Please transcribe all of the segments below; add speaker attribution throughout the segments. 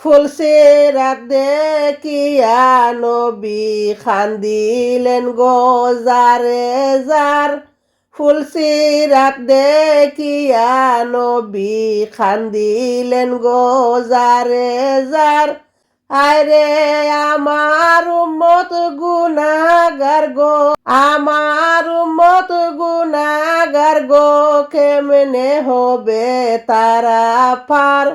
Speaker 1: ফুলসিরাত দেখিয়া নবী খান্দিলেন গো যারে যার। ফুলসিরাত দেখিয়া নবী খান্দিলেন গো যারে যার। আরে আমার উম্মত গুনাহগার গো, আমার উম্মত গুনাহগার গো, কেমনে হবে তারা পার।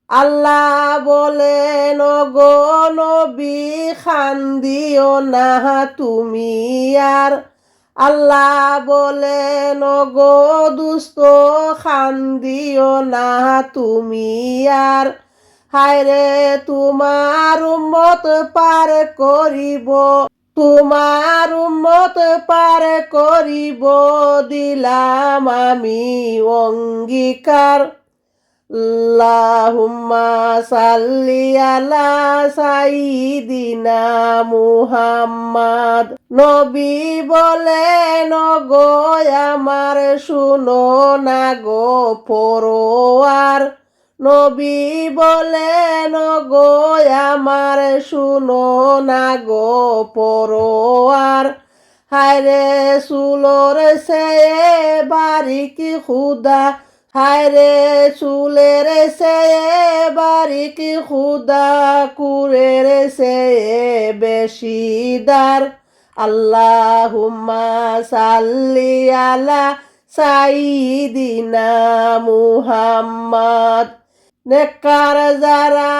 Speaker 1: আল্লাহ বলেন গো নবী খান্দিও না তুমি আর। আল্লাহ বলেন গো দুস্ত খান্দিও না তুমি আর। হায়রে তোমার উম্মত পার করিব, তোমার উম্মত পার করিব, দিলাম আমি অঙ্গীকার। আল্লাহুম্মা সাল্লি আলা সাইয়্যিদিনা মুহাম্মাদ। নবী বলেন গো আমার শুনো না গো পরোয়ার। নবী বলেন গো আমার শুনো না গো পরোয়ার। হায়রে চুলোর চেয়ে বারিক খুদা, হায়রে চুলের চেয়ে বারিক খুদা, কুরের চেয়ে বেশি দার। আল্লাহুম্মা সাল্লি আলা সাইয়্যিদিনা মুহাম্মাদ। নেককার যারা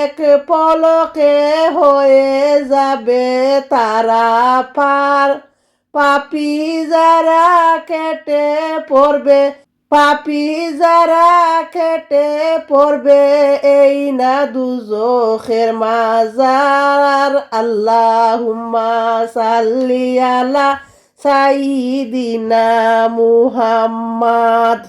Speaker 1: এক পলকে হয়ে যাবে তারা পার। পাপী যারা কেটে পড়বে, পাপী যারা কেটে পড়বে, এই না দুজখের মাজার। আল্লাহুম্মা সাল্লি আলা সাইয়্যিদিনা মুহাম্মাদ।